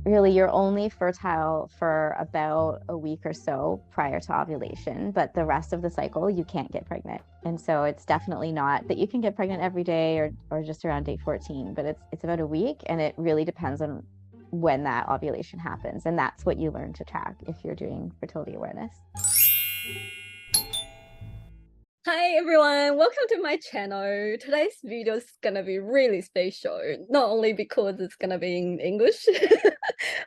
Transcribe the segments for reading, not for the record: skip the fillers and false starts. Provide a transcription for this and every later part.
really you're only fertile for about a week or so prior to ovulation, but the rest of the cycle you can't get pregnant. And so it's definitely not that you can get pregnant every day or just around day 14, but it's about a week, and it really depends on when that ovulation happens. And that's what you learn to track if you're doing fertility awareness. Hi everyone, welcome to my channel. Today's video is gonna be really special, not only because it's gonna be in English,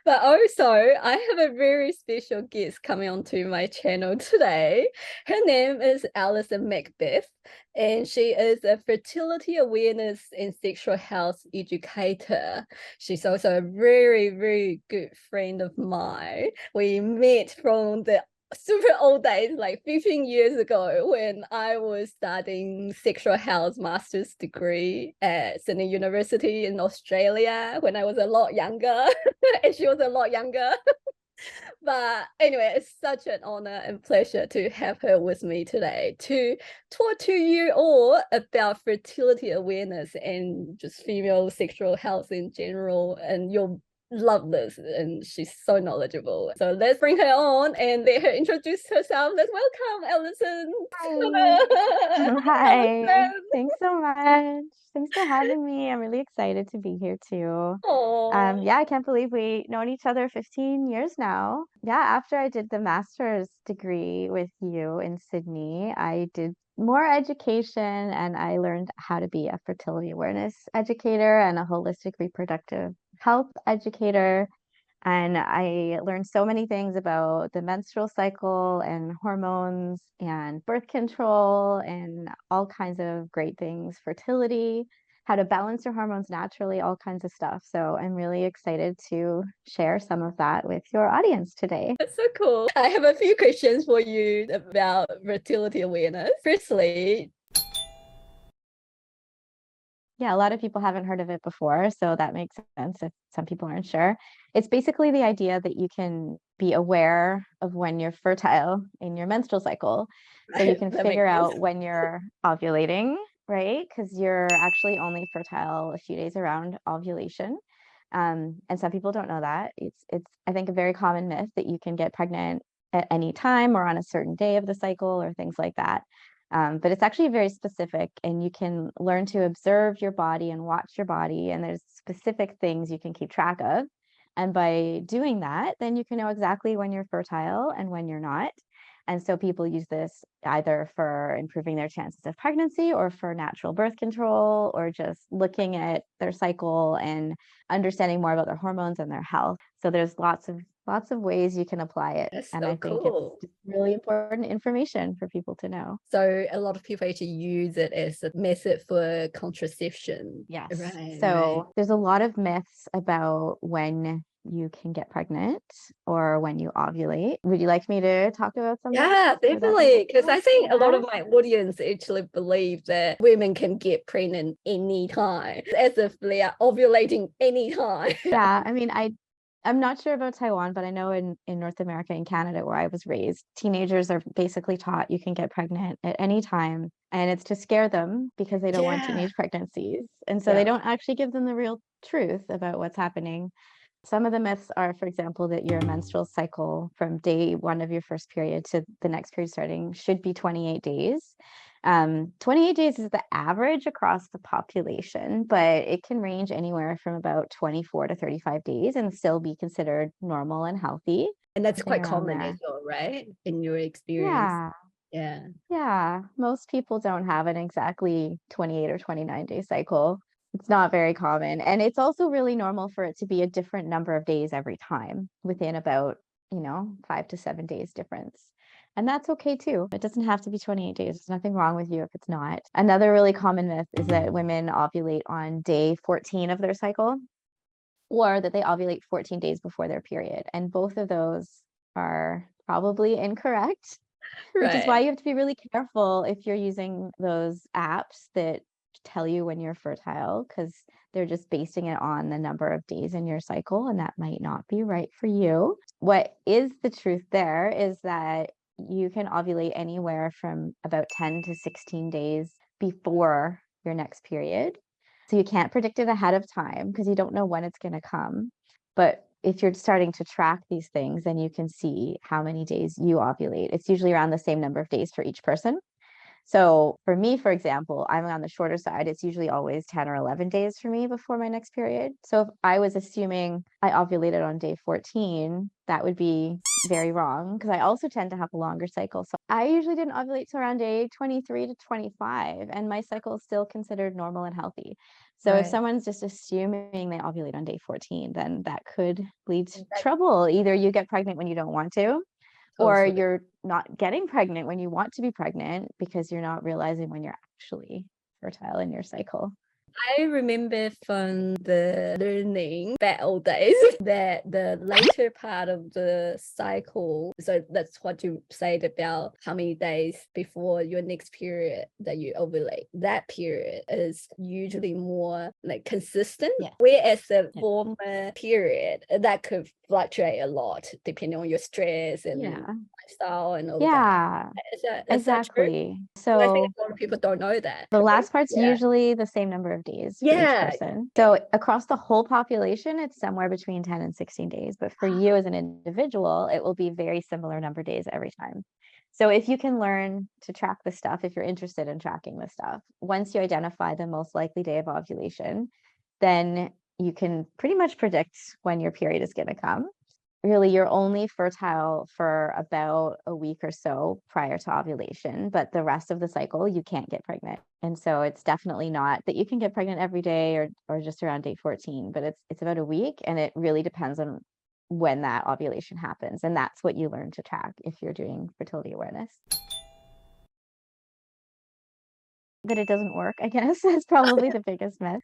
but also I have a very special guest coming onto my channel today. Her name is Allison Macbeth, and she is a fertility awareness and sexual health educator. She's also a very, very good friend of mine. We met from the super old days, like 15 years ago, when I was studying sexual health master's degree at Sydney University in Australia when I was a lot younger and she was a lot younger. But anyway, it's such an honor and pleasure to have her with me today to talk to you all about fertility awareness and just female sexual health in general. And you'll love this, and she's so knowledgeable. So let's bring her on and let her introduce herself. Let's welcome Allison. Hi. Thanks so much. Thanks for having me. I'm really excited to be here too. Yeah, I can't believe we've known each other 15 years now. Yeah, after I did the master's degree with you in Sydney, I did more education and I learned how to be a fertility awareness educator and a holistic reproductive health educator. And I learned so many things about the menstrual cycle and hormones and birth control and all kinds of great things, fertility, how to balance your hormones naturally, all kinds of stuff. So I'm really excited to share some of that with your audience today. That's so cool. I have a few questions for you about fertility awareness. Firstly, yeah, a lot of people haven't heard of it before, so that makes sense if some people aren't sure. It's basically the idea that you can be aware of when you're fertile in your menstrual cycle. So you can figure out when you're ovulating, right? Because you're actually only fertile a few days around ovulation. And some people don't know that. It's I think a very common myth that you can get pregnant at any time or on a certain day of the cycle or things like that. But it's actually very specific, and you can learn to observe your body and watch your body, and there's specific things you can keep track of. And by doing that, then you can know exactly when you're fertile and when you're not. And so people use this either for improving their chances of pregnancy or for natural birth control, or just looking at their cycle and understanding more about their hormones and their health. So there's lots of ways you can apply it. That's and so I think cool. It's really important information for people to know. So a lot of people actually use it as a method for contraception. Yes. Right. There's a lot of myths about when you can get pregnant or when you ovulate. Would you like me to talk about some? Yeah, definitely. Because I think a lot of my audience actually believe that women can get pregnant anytime, as if they are ovulating anytime. Yeah, I mean, I'm not sure about Taiwan, but I know in North America and Canada, where I was raised, teenagers are basically taught you can get pregnant at any time. And it's to scare them because they don't want teenage pregnancies. And so they don't actually give them the real truth about what's happening. Some of the myths are, for example, that your menstrual cycle from day one of your first period to the next period starting should be 28 days. 28 days is the average across the population, but it can range anywhere from about 24 to 35 days and still be considered normal and healthy. And that's quite common as well, right? In your experience. Yeah. Most people don't have an exactly 28 or 29-day cycle. It's not very common. And it's also really normal for it to be a different number of days every time within about, 5 to 7 days difference. And that's okay too. It doesn't have to be 28 days. There's nothing wrong with you if it's not. Another really common myth is that women ovulate on day 14 of their cycle, or that they ovulate 14 days before their period. And both of those are probably incorrect, which is why you have to be really careful if you're using those apps that tell you when you're fertile, because they're just basing it on the number of days in your cycle, and that might not be right for you. What is the truth there is that you can ovulate anywhere from about 10 to 16 days before your next period. So you can't predict it ahead of time because you don't know when it's going to come. But if you're starting to track these things, then you can see how many days you ovulate. It's usually around the same number of days for each person. So for me, for example, I'm on the shorter side. It's usually always 10 or 11 days for me before my next period. So if I was assuming I ovulated on day 14, that would be very wrong because I also tend to have a longer cycle. So I usually didn't ovulate till around day 23 to 25, and my cycle is still considered normal and healthy. So if someone's just assuming they ovulate on day 14, then that could lead to trouble. Either you get pregnant when you don't want to, or you're not getting pregnant when you want to be pregnant because you're not realizing when you're actually fertile in your cycle. I remember from the learning back old days that the later part of the cycle, so that's what you said about how many days before your next period that you ovulate, that period is usually more like consistent. Whereas the former period, that could fluctuate a lot depending on your stress and lifestyle and all that. Exactly. So I think a lot of people don't know that. The last part's usually the same number of days for each person. So across the whole population, it's somewhere between 10 and 16 days. But for you as an individual, it will be very similar number of days every time. So if you can learn to track this stuff, if you're interested in tracking this stuff, once you identify the most likely day of ovulation, then you can pretty much predict when your period is going to come. Really, you're only fertile for about a week or so prior to ovulation, but the rest of the cycle, you can't get pregnant. And so it's definitely not that you can get pregnant every day or just around day 14, but it's about a week, and it really depends on when that ovulation happens. And that's what you learn to track if you're doing fertility awareness. That it doesn't work, I guess, is probably the biggest myth.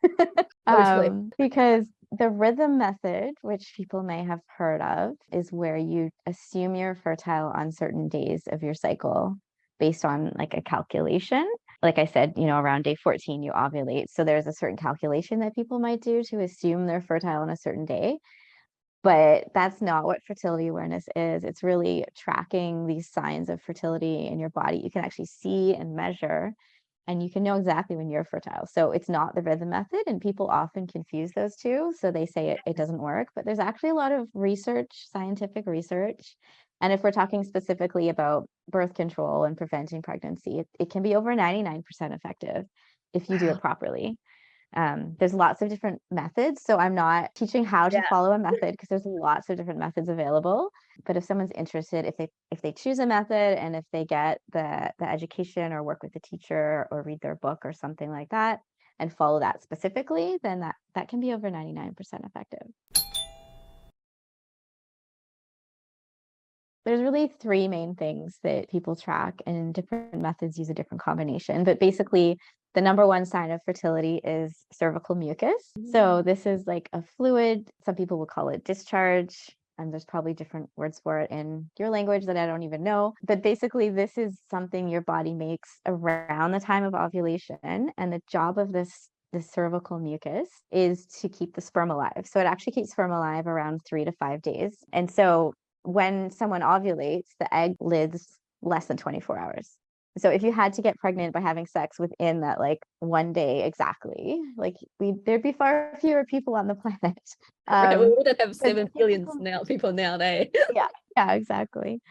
Because the rhythm method, which people may have heard of, is where you assume you're fertile on certain days of your cycle based on like a calculation. Like I said, around day 14, you ovulate. So there's a certain calculation that people might do to assume they're fertile on a certain day. But that's not what fertility awareness is. It's really tracking these signs of fertility in your body. You can actually see and measure, and you can know exactly when you're fertile. So it's not the rhythm method, and people often confuse those two. So they say it doesn't work, but there's actually a lot of research, scientific research. And if we're talking specifically about birth control and preventing pregnancy, it can be over 99% effective if you do it properly. There's lots of different methods. So I'm not teaching how to follow a method because there's lots of different methods available. But if someone's interested, if they choose a method and if they get the education or work with a teacher or read their book or something like that and follow that specifically, then that can be over 99% effective. There's really three main things that people track, and different methods use a different combination. But basically, the number one sign of fertility is cervical mucus. So this is like a fluid. Some people will call it discharge, and there's probably different words for it in your language that I don't even know. But basically, this is something your body makes around the time of ovulation. And the job of the cervical mucus is to keep the sperm alive. So it actually keeps sperm alive around 3 to 5 days. And so when someone ovulates, the egg lives less than 24 hours. So if you had to get pregnant by having sex within that like 1 day exactly, like there'd be far fewer people on the planet. We wouldn't have 7 billion people nowadays. Yeah, exactly.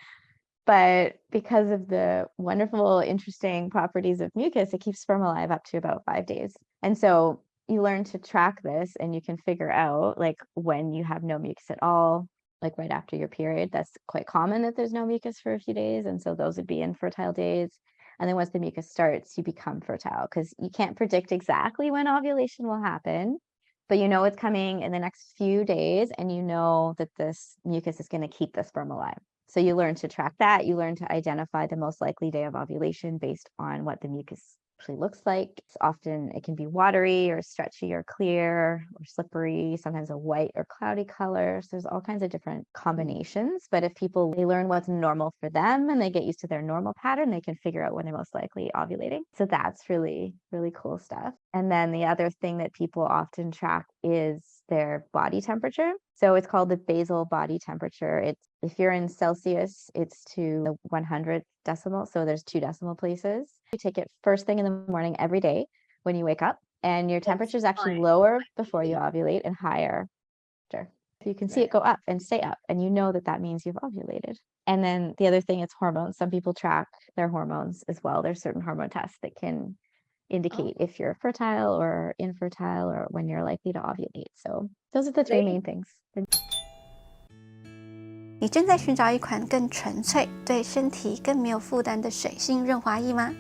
But because of the wonderful, interesting properties of mucus, it keeps sperm alive up to about 5 days. And so you learn to track this, and you can figure out like when you have no mucus at all, like right after your period. That's quite common that there's no mucus for a few days. And so those would be infertile days. And then once the mucus starts, you become fertile, because you can't predict exactly when ovulation will happen, but you know it's coming in the next few days, and you know that this mucus is going to keep the sperm alive. So you learn to track that. You learn to identify the most likely day of ovulation based on what the mucus actually looks like. Often it can be watery or stretchy or clear or slippery, sometimes a white or cloudy color. So there's all kinds of different combinations. But if they learn what's normal for them and they get used to their normal pattern, they can figure out when they're most likely ovulating. So that's really, really cool stuff. And then the other thing that people often track is their body temperature. So it's called the basal body temperature. If you're in Celsius, it's to the 100th decimal. So there's 2 decimal places. You take it first thing in the morning every day when you wake up, and your temperature is actually lower before you ovulate and higher after. So you can see it go up and stay up, and you know that that means you've ovulated. And then the other thing is hormones. Some people track their hormones as well. There's certain hormone tests that can indicate if you're fertile or infertile or when you're likely to ovulate. So those are the three main things. 你正在寻找一款更纯粹、对身体更没有负担的水性润滑液吗？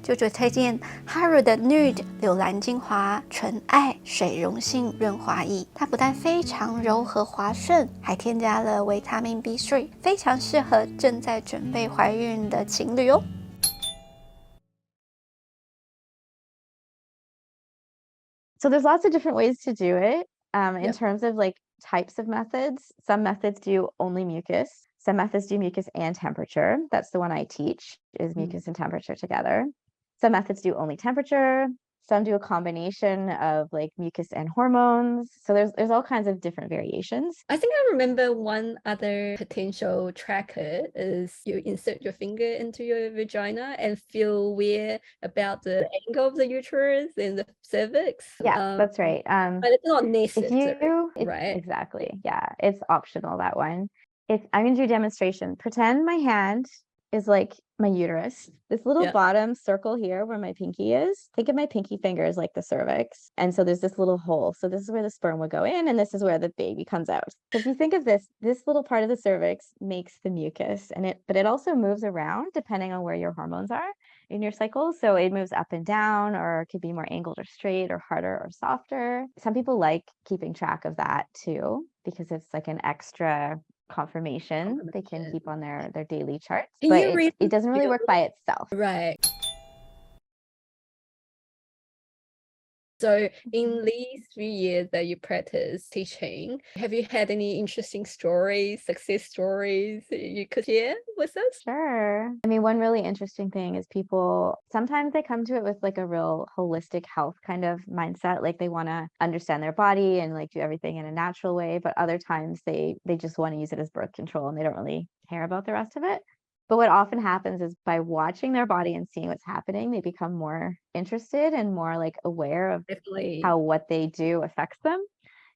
就推荐 Haru 的 Nude 柳蓝精华纯爱水溶性润滑液，它不但非常柔和滑顺，还添加了维他命 B3， 非常适合正在准备怀孕的情侣哦。So there's lots of different ways to do it. In terms of like types of methods, some methods do only mucus. Some methods do mucus and temperature. That's the one I teach, is mucus and temperature together. Some methods do only temperature. Some do a combination of like mucus and hormones. So there's all kinds of different variations. I think I remember one other potential tracker is you insert your finger into your vagina and feel weird about the angle of the uterus and the cervix. Yeah, that's right. But it's not necessary, right? Exactly. Yeah, it's optional, that one. If I'm going to do a demonstration, pretend my hand is like my uterus. This little bottom circle here where my pinky is, think of my pinky finger as like the cervix. And so there's this little hole. So this is where the sperm would go in, and this is where the baby comes out. So if you think of this little part of the cervix makes the mucus, but it also moves around depending on where your hormones are in your cycle. So it moves up and down, or it could be more angled or straight or harder or softer. Some people like keeping track of that too, because it's like an extra confirmation they can keep on their daily charts, but it doesn't really work by itself. Right. So in these few years that you practice teaching, have you had any interesting stories, success stories you could share with us? Sure. I mean, one really interesting thing is people, sometimes they come to it with like a real holistic health kind of mindset. Like they want to understand their body and like do everything in a natural way. But other times they just want to use it as birth control and they don't really care about the rest of it. But what often happens is by watching their body and seeing what's happening, they become more interested and more like aware of how what they do affects them,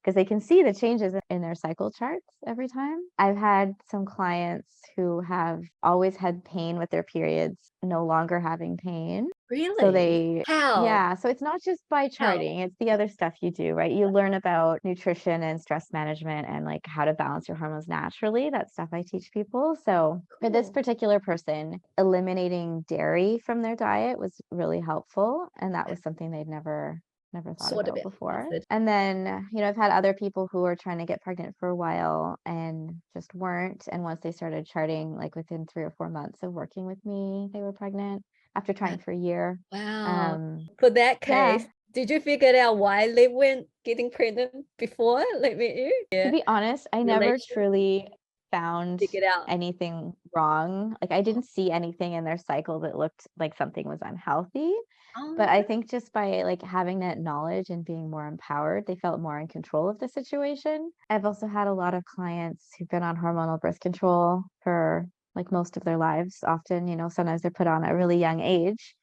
because they can see the changes in their cycle charts every time. I've had some clients who have always had pain with their periods, no longer having pain. Really? So How? Yeah, so it's not just by charting, it's the other stuff you do, right? You learn about nutrition and stress management and like how to balance your hormones naturally. That stuff I teach people. So for this particular person, eliminating dairy from their diet was really helpful. And that was something they'd never thought about before. And then, I've had other people who were trying to get pregnant for a while and just weren't. And once they started charting, like within 3 or 4 months of working with me, they were pregnant after trying for a year. Wow. For that case, did you figure out why they weren't getting pregnant before they met you? To be honest, I never truly found out anything wrong. Like I didn't see anything in their cycle that looked like something was unhealthy. But I think just by like having that knowledge and being more empowered, they felt more in control of the situation. I've also had a lot of clients who've been on hormonal birth control for like most of their lives. Often, sometimes they're put on at a really young age,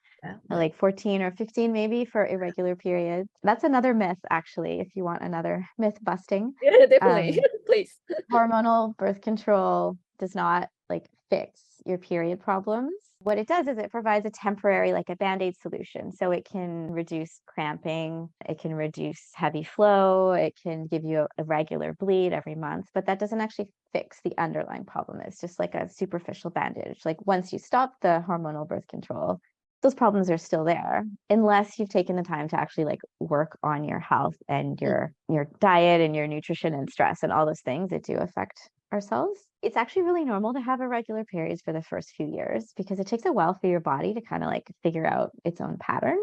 like 14 or 15 maybe, for irregular periods. That's another myth, actually, if you want another myth busting. Yeah, definitely. Please. Hormonal birth control does not like fix your period problems. What it does is it provides a temporary, like a Band-Aid solution. So it can reduce cramping, it can reduce heavy flow, it can give you a regular bleed every month, but that doesn't actually fix the underlying problem. It's just like a superficial bandage. Like once you stop the hormonal birth control, those problems are still there unless you've taken the time to actually like work on your health and your diet and your nutrition and stress and all those things that do affect ourselves. It's actually really normal to have irregular periods for the first few years because it takes a while for your body to kind of like figure out its own pattern.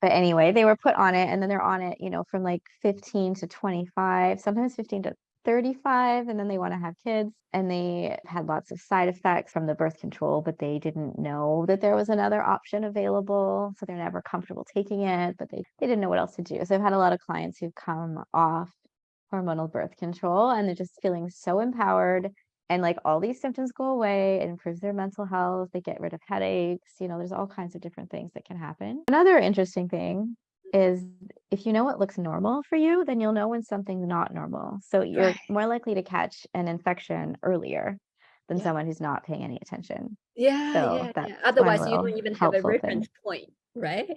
But anyway, they were put on it and then they're on it, from like 15 to 25, sometimes 15 to 35, and then they want to have kids, and they had lots of side effects from the birth control, but they didn't know that there was another option available, so they're never comfortable taking it, but they didn't know what else to do. So I've had a lot of clients who've come off hormonal birth control and they're just feeling so empowered, and like all these symptoms go away. It improves their mental health, they get rid of headaches, there's all kinds of different things that can happen. Another interesting thing is if you know what looks normal for you, then you'll know when something's not normal. So you're Right. more likely to catch an infection earlier than Yeah. someone who's not paying any attention. Yeah, So yeah. that's one Otherwise, you little don't even have a helpful reference thing. point, right?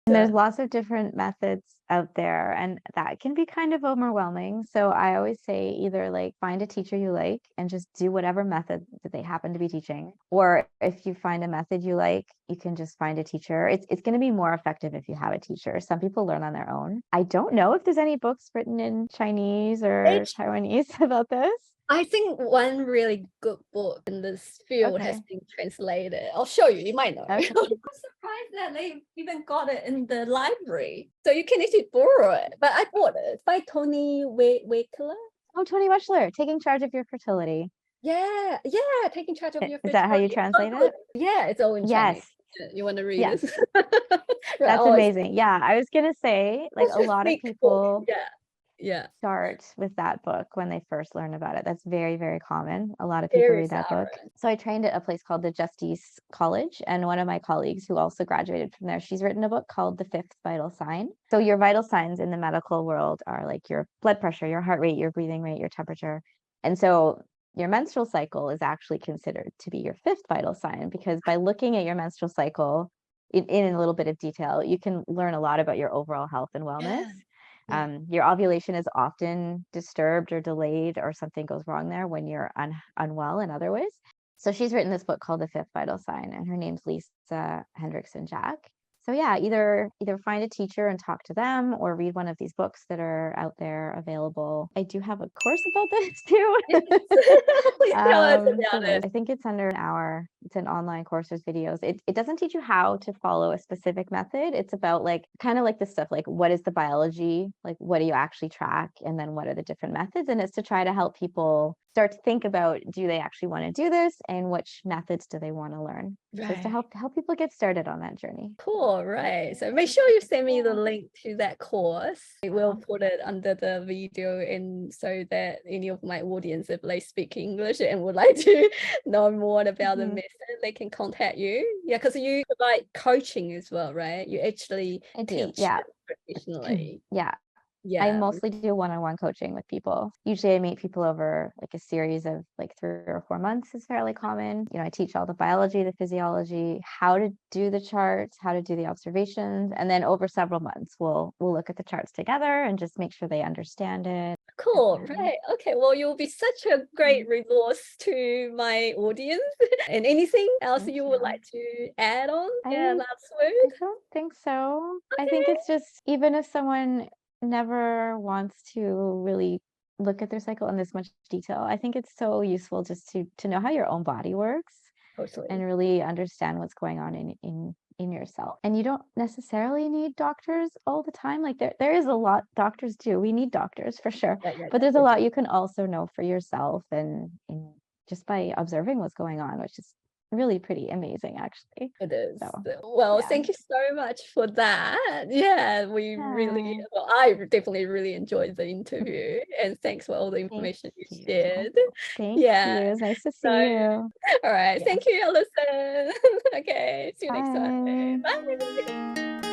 And there's lots of different methods out there, and that can be kind of overwhelming. So I always say either like find a teacher you like and just do whatever method that they happen to be teaching. Or if you find a method you like, you can just find a teacher. It's going to be more effective if you have a teacher. Some people learn on their own. I don't know if there's any books written in Chinese or Taiwanese about this. I think one really good book in this field has been translated. I'll show you. You might know. Okay. I'm surprised that they even got it in the library. So you can actually borrow it. But I bought it. It's by Tony Wakeler. Oh, Tony Wechsler, Taking Charge of Your Fertility. Yeah, taking charge of your Is that how you fertility. translate it? Yeah, it's all in Chinese. Yes. You want to read Yes. it? Right, That's always. amazing. Yeah, I was gonna say, like a lot of Thick book. people Yeah. start with that book when they first learn about it. That's very, very common. A lot of people Very read that book. thorough. So I trained at a place called the Justice College, and one of my colleagues who also graduated from there, she's written a book called The Fifth Vital Sign. So your vital signs in the medical world are like your blood pressure, your heart rate, your breathing rate, your temperature. And so your menstrual cycle is actually considered to be your fifth vital sign, because by looking at your menstrual cycle in a little bit of detail, you can learn a lot about your overall health and wellness. Your ovulation is often disturbed or delayed, or something goes wrong there when you're unwell in other ways. So she's written this book called The Fifth Vital Sign, and her name's Lisa Hendrickson Jack. So yeah, either find a teacher and talk to them, or read one of these books that are out there available. I do have a course about this too. Please tell us about it. I think it's under an hour. It's an online course with videos. It doesn't teach you how to follow a specific method. It's about like kind of like the stuff like what is the biology, like what do you actually track, and then what are the different methods. And it's to try to help people start to think about, do they actually want to do this, and which methods do they want to learn? So it's to help people get started on that journey. Cool, right. So make sure you send me the link to that course. I will put it under the video, and so that any of my audience, if they speak English and would like to know more about the method, they can contact you. Yeah, because you provide coaching as well, right? You actually teach professionally. Yeah, I mostly do one-on-one coaching with people. Usually I meet people over like a series of like 3 or 4 months is fairly common. You know, I teach all the biology, the physiology, how to do the charts, how to do the observations. And then over several months, we'll look at the charts together and just make sure they understand it. Cool, right. Okay, well, you'll be such a great resource to my audience. And anything else you would like to add on? Last word? I don't think so. I think it's just, even if someone never wants to really look at their cycle in this much detail, I think it's so useful just to know how your own body works and really understand what's going on in yourself. And you don't necessarily need doctors all the time. Like there is a lot doctors do. We need doctors for sure. But there's a lot you can also know for yourself and just by observing what's going on, which is really pretty amazing, actually. It is. So, well, thank you so much for that. Yeah, I definitely really enjoyed the interview, and thanks for all the information you shared. Thank you. It was nice to see you. All right. Thank you, Allison. Okay. See you next time. Bye. Bye.